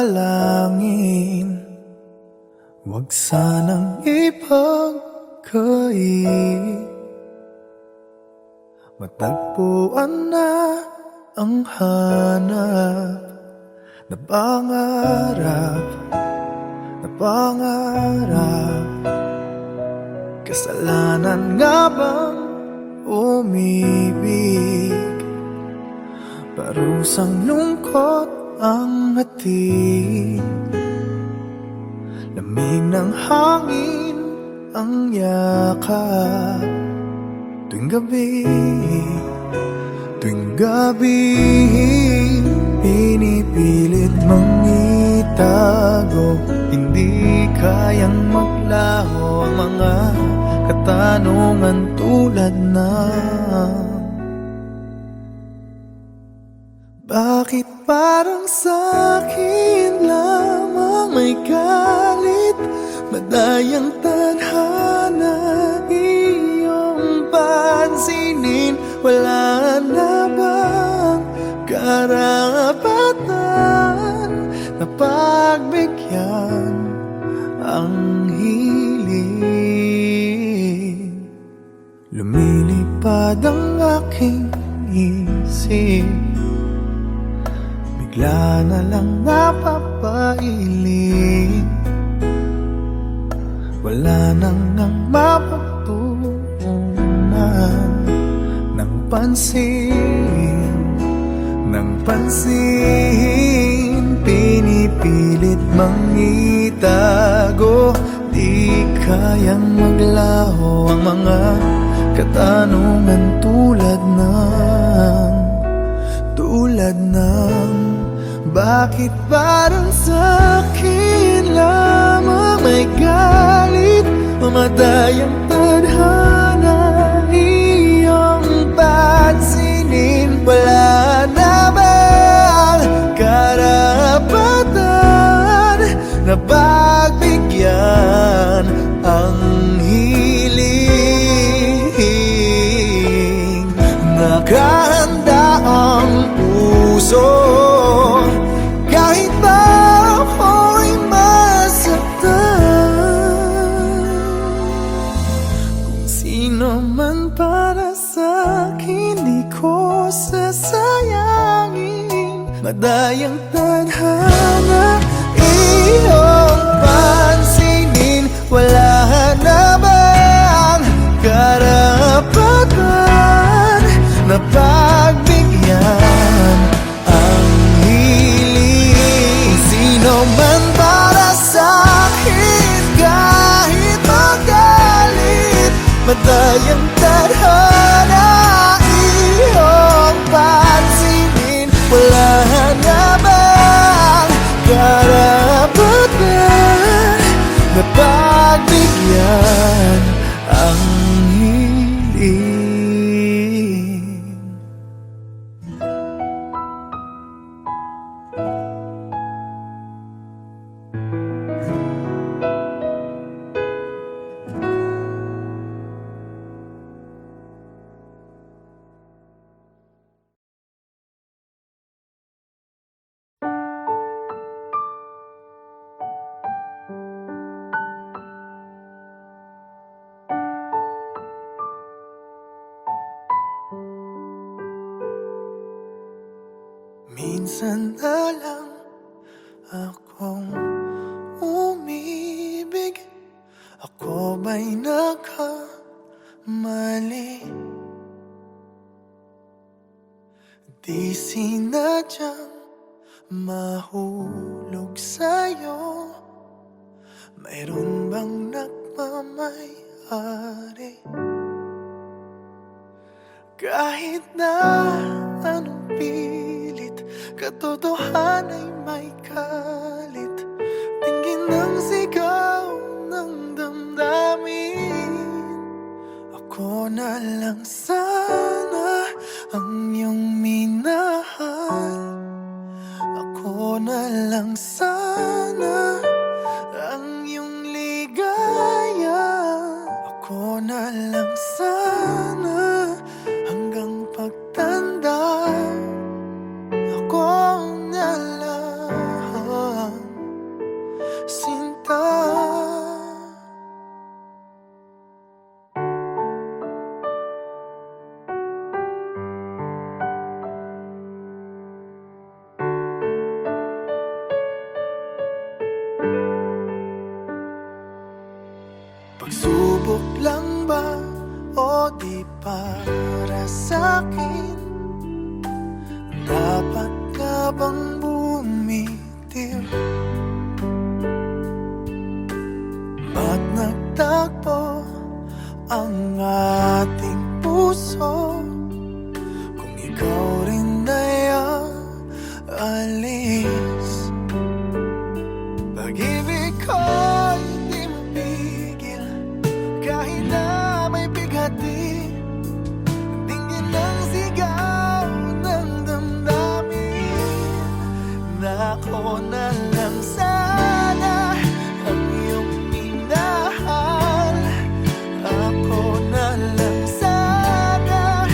dalangin, huwag sanang ipagkait. Matagpuan na ang hanap na pangarap, na pangarap. Kasalanan nga bang umibig? Parusang lungkot ang hatid, lamig ng hangin ang yakap. Tuwing gabi, tuwing gabi, pinipilit mang itago. Hindi kayang maglaho ang mga katanungan tulad ng bakit parang sa'kin lamang may galit? Madayang tadhana iyong pansinin. Wala na bang karapatan na pagbigyan ang hiling? Lumilipad ang aking isip, bigla na lang napapailing. Wala nang nang mapagtuunan ng pansin, ng pansin. Pinipilit mang itago, di kayang maglaho ang mga katanungan tulad ng bakit parang sa'kin lamang may galit? Mamadayang tadhana iyong pansinin. Wala na bang karapatan na pagbigyan ang hiling? Nakahanda ang puso kahit ba ako'y masaktan. Kung sino man para sa'kin, di ko sasayangin. Madayang tadhana iyong pansinin. Wala na bang karapatan na pagbigyan ang hiling? Sino man para sa'kin, kahit magalit. Madayang tadhana iyong pansinin. Wala na bang karapatan na pagbigyan ang hiling? Minsan na lang akong umibig. Ako ba'y nagkamali? Di sinadyang mahulog sa'yo. Mayroon bang nagmamayari? Kahit na anong pilit, katotohanan ay may kalit. Tingin ng sigaw ng damdamin. Ako na lang sana ang iyong minahal. Ako na lang sana ang iyong ligaya. Ako na lang sana hanggang pagtanda. Ako na lang Pagsubok lang ba o di para sa'kin? Dapat ka bang bumitiw? Ba't nagtagpo ang ating puso kung ikaw rin ay aalis? Pag-ibig ko'y di mapigil kahit na may bighati. Tingin ang sigaw ng damdamin na ako na lang sana ang iyong minahal. Ako na lang sana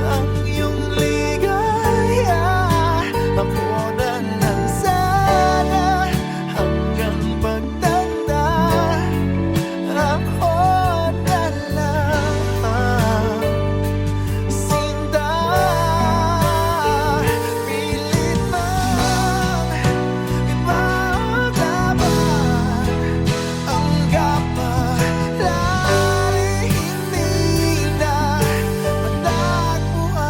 ang iyong ligaya. Ako na lang sana hanggang pagtanda. Ako na lang sinta. Pilit man ipaglaban ang kapalaran, hindi na matagpuan.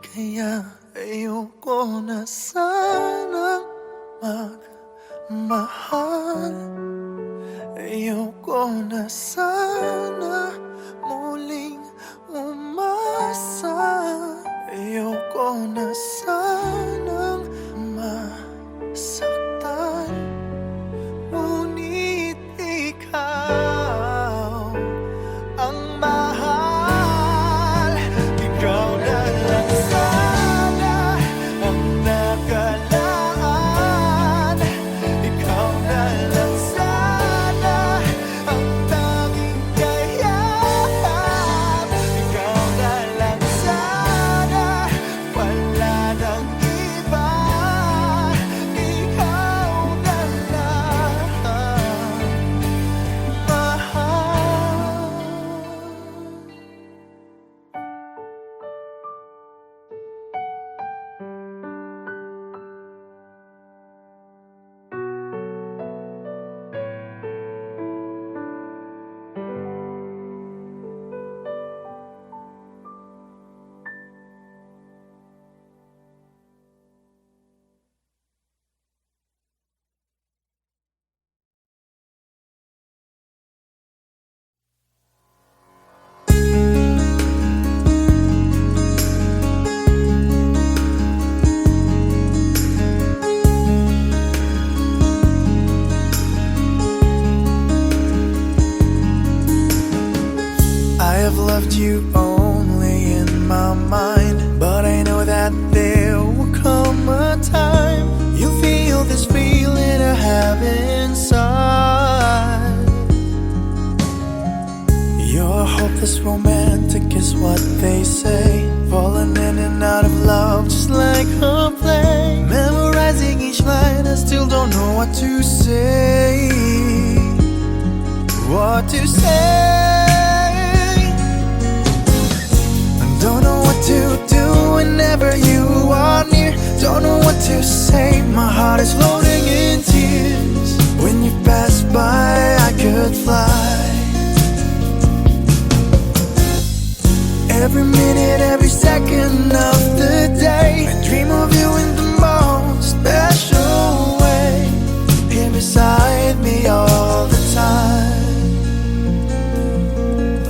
Kaya ayoko na sanang magmahal. Ayoko na sana muling umasa. Ayoko na sanang masaktan. Ngunit ikaw ang mahal. Ikaw na lang sana ang nakalaan. Ikaw na lang sana ang tanging kayahan. Ikaw na lang sana, wala nang iba. Ikaw na lang mahal. I have loved you only in my mind, but I know that there will come a time you feel this feeling I have inside. You're hopeless romantic is what they say, falling in and out of love just like a play. Memorizing each line, I still don't know what to say. What to say? Don't know what to do whenever you are near. Don't know what to say, my heart is floating in tears. When you pass by, I could fly. Every minute, every second of the day, I dream of you in the most special way. Here beside me all the time.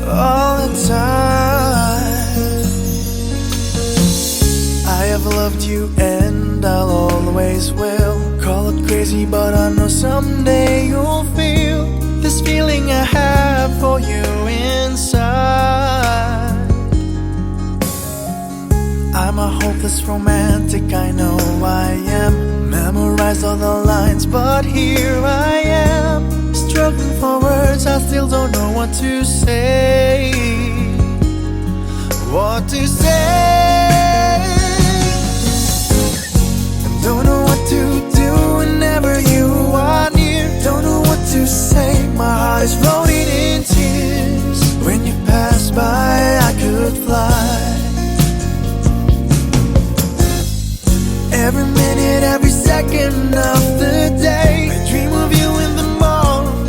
All the time. I have loved you and I'll always will. Call it crazy, but I know someday you'll feel this feeling I have for you inside. I'm a hopeless romantic, I know I am. Memorized all the lines, but here I am, struggling for words, I still don't know what to say. What to say? Don't know what to do whenever you are near. Don't know what to say, my heart is floating in tears. When you pass by, I could fly. Every minute, every second of the day, I dream of you in the most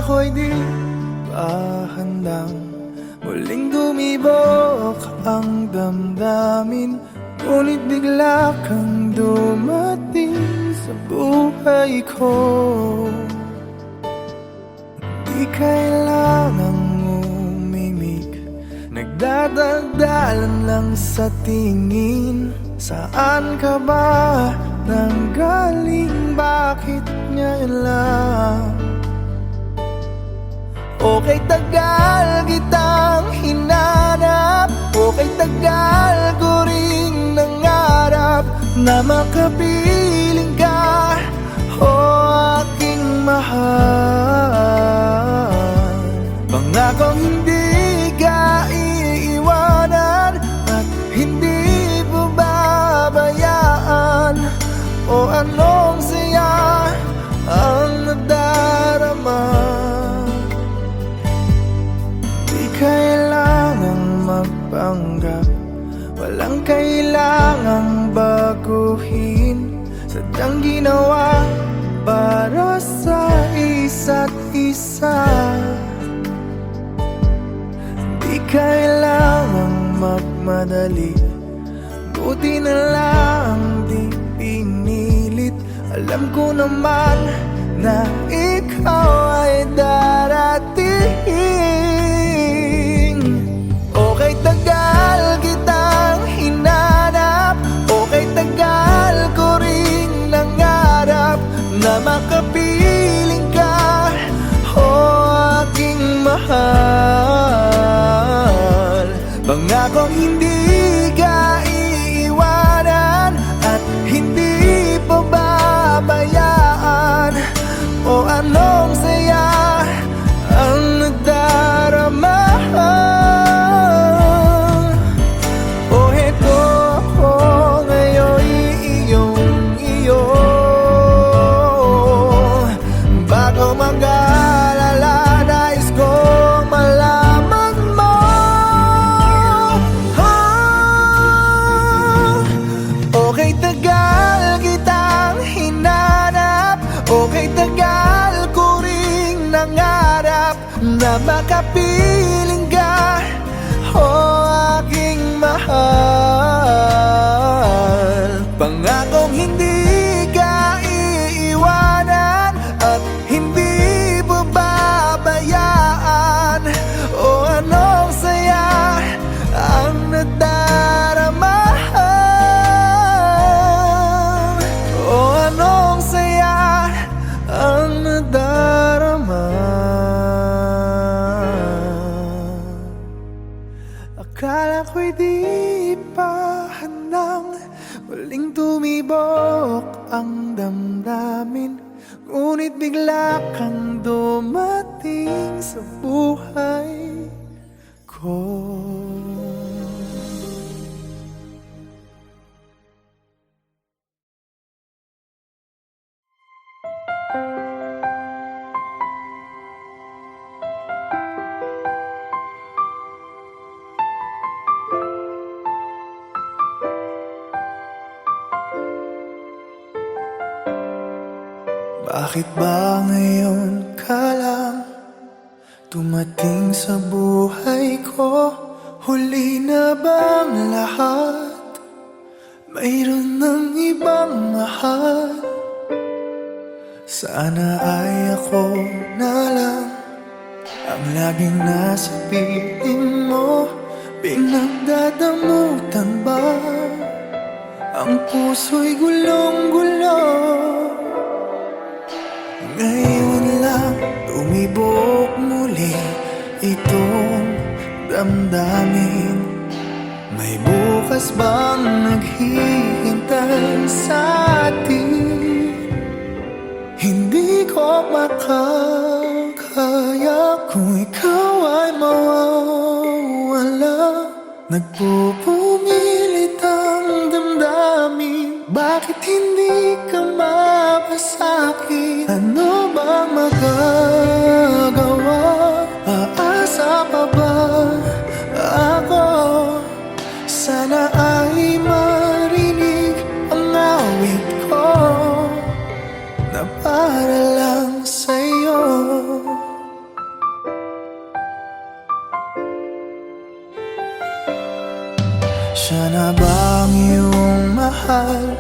ako'y di pa handang muling dumibok ang damdamin. Ngunit bigla kang dumating sa buhay ko. Di kailangang umimik, nagdadagdalan lang sa tingin. Saan ka ba nanggaling? Bakit ngayon lang? Okay, tagal kitang hinanap. Okay, tagal ko ring nangarap na makapiling ka, o aking mahal. Pangakong hindi ka iiwanan at hindi babayaan. O anong saya ang nadarama. Di kailangang magpanggap, walang kailangang baguhin. Sadyang ginawa para sa isa't isa. Di kailangang magmadali, buti na lang di pinilit. Alam ko naman na ikaw ay darating. Okay, tagal kitang hinanap. Okay, tagal ko ring nangarap na makapiling ka, o aking mahal. Pangakong hindi ka iiwanan at hindi pababayaan. O anong saya ang nadarama. O heto ako ngayon, iyong-iyo. Bago mag-alala, nais kong malaman mo. Okay, tagal kitang hinanap. Okay, tagal ko ring nangarap na makapiling ka, o aking mahal. Pangakong hindi ka iiwanan at hindi babayaan. O anong saya ang nadarama. O anong saya ang nadarama. Akala ko'y di pa handang muling tumibok ang damdamin. Ngunit bigla kang dumating sa buhay ko. Bakit ba ngayon ka lang tumating sa buhay ko? Huli na bang lahat? Mayroon ng ibang mahal. Sana ay ako na lang ang laging nasa piling mo. Pinagdadamutan ba ang puso'y gulong-gulo? Ngayon lang tumibok muli itong damdamin. May bukas bang naghihintay sa atin? Hindi ko makakaya kung ikaw ay mawawala. Nagpupumilit ang damdamin. Bakit hindi ka mapasakit? Ano bang magagawa? Aasa pa ba ako? Sana ay marinig ang awit ko na para lang sa'yo. Siya na ba ang iyong mahal?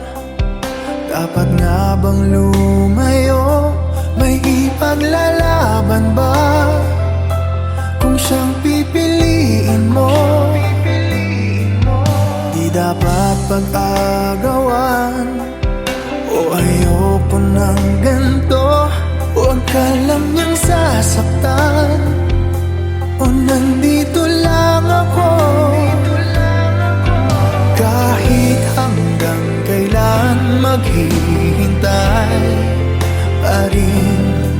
Dapat nga bang lumayo? May ipaglalaban ba? Kung siyang pipiliin mo, di dapat pag-agawan. O ayoko ng ganto, huwag ka lang niyang sasaktan. O nandito lang ako, kahit hanggang kailan maghihintay pa rin.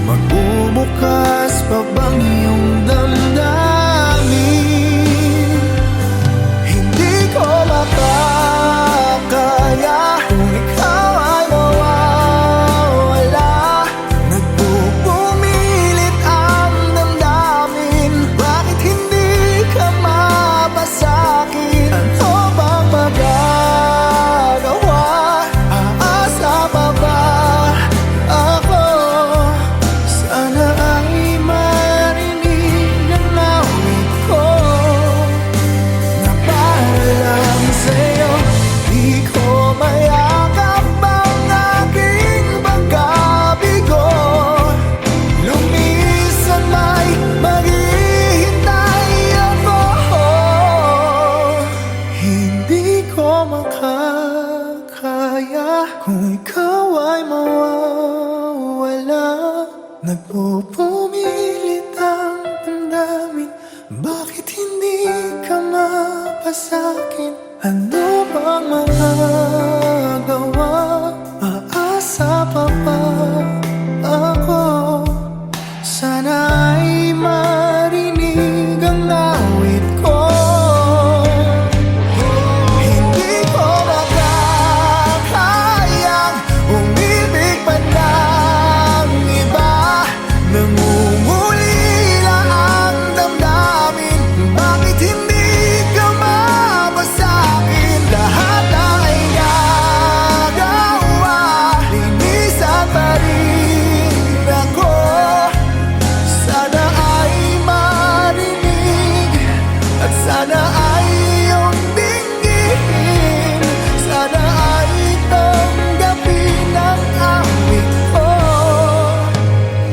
Magbubukas pa bang iyong damdamin? Hindi ko makakaya kung ikaw ay mawawala. Nagpupumilit ang damdamin, bakit hindi ka mapasakin? Ano bang magagawa? Aasa pa ba ako? Sana ay marinig ang awit ko na para lang sa'yo. Di ko mayakap ang aking pagkabigo. Lumisan may maghihintay ako. Hindi ko makakaya kung ikaw ay mawawala. Nagpupumilit ang damdamin, bakit hindi ka mapasakin? Ano bang magagawa? Aasa pa ba ako? Sana ay marinig ang awit ko. Hindi ko makakayang umibig pa ng iba. Nangungulila ang damdamin, bakit hindi ka mapasakin? Lahat ay nagawa, linisan pa rin ako. Sana ay marinig at sana ay iyong dinggin. Sana ay tanggapin ang awit ko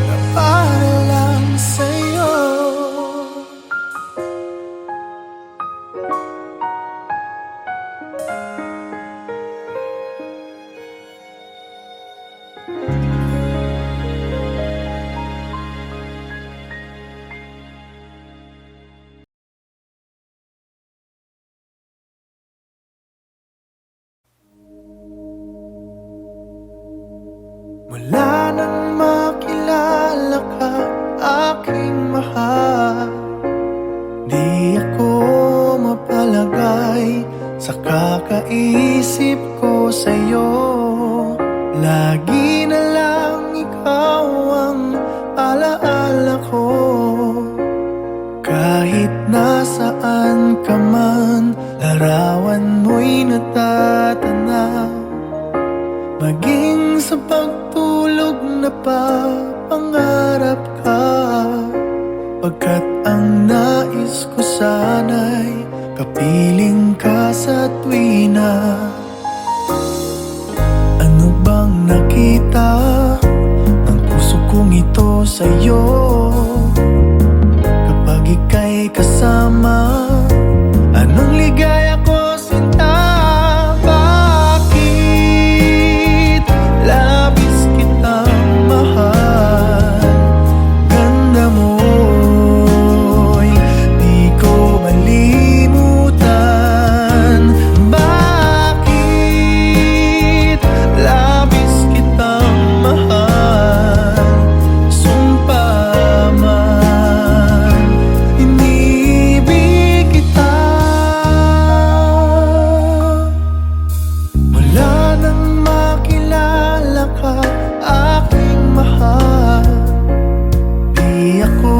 na para lang sa'yo. Mula nang makilala ka, aking mahal, di ako mapalagay sa kakaisip ko sa'yo. Lagi na lang ikaw ang alaala ko. Kahit nasaan ka man, larawan mo'y natatanaw. Maging sa pagtulog napapangarap ka, pagkat ang nais ko sana'y kapiling ka sa tuwina. Ano bang nakita ng puso kong ito sa'yo? Kapag ika'y kasama, anong ligaya ko sinta? Bakit labis kitang mahal? Ganda mo'y di ko malimutan. Bakit labis kitang mahal? Sumpa man, inibig kita. Mula nang makilala ka, aking mahal, di ako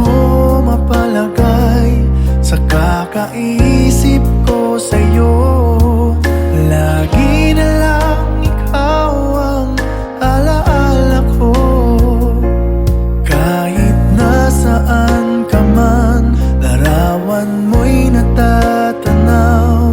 mapalagay sa kakaisip ko sa'yo. Lagi na lang ikaw ang alaala ko. Kahit nasaan ka man, larawan mo'y natatanaw.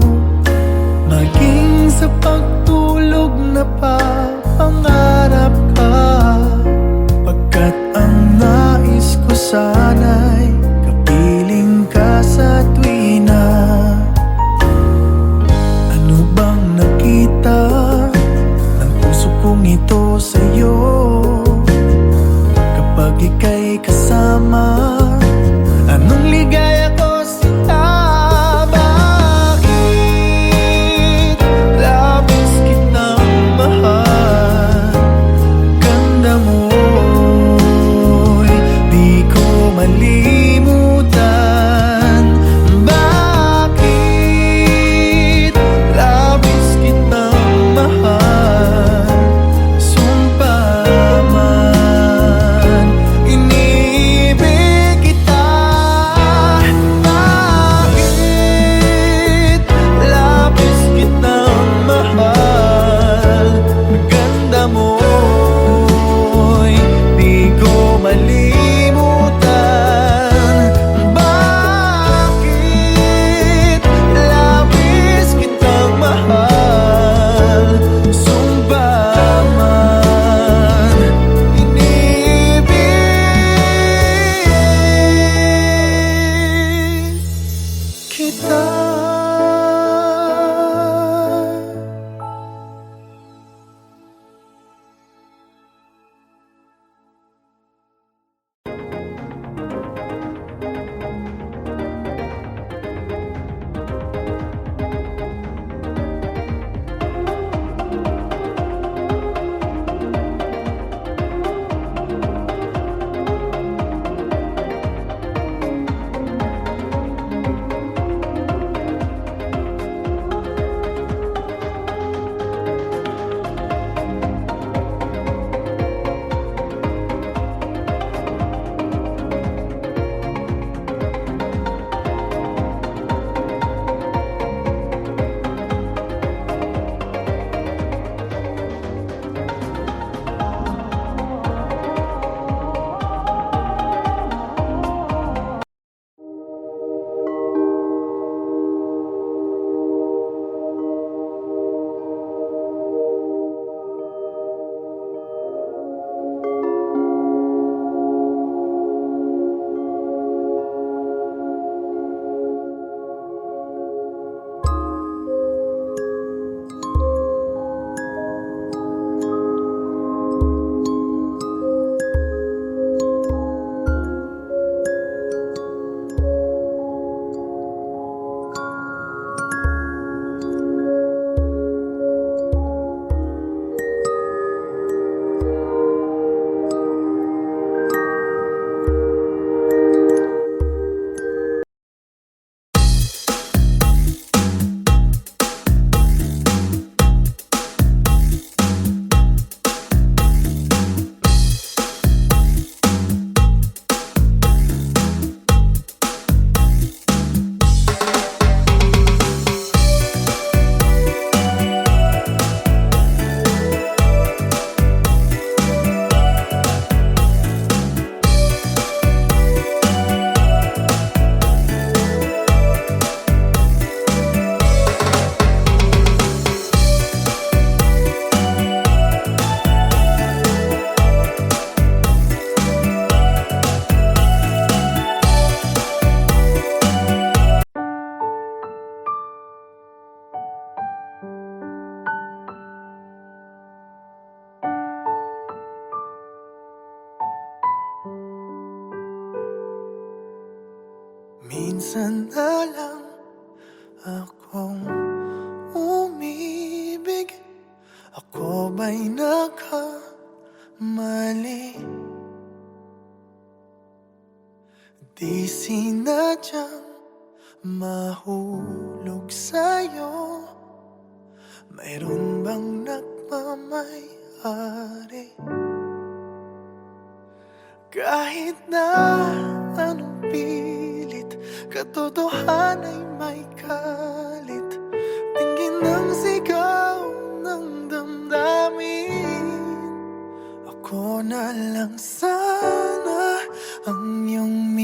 isa na lang akong umibig. Ako ba'y nakamali? Di sinadyang mahulog sa'yo. Mayroon bang nagmamay-ari? Kahit na anong pilit, katotohanan ay may kalit. Tingin ng sigaw ng damdamin. Ako na lang sana ang iyong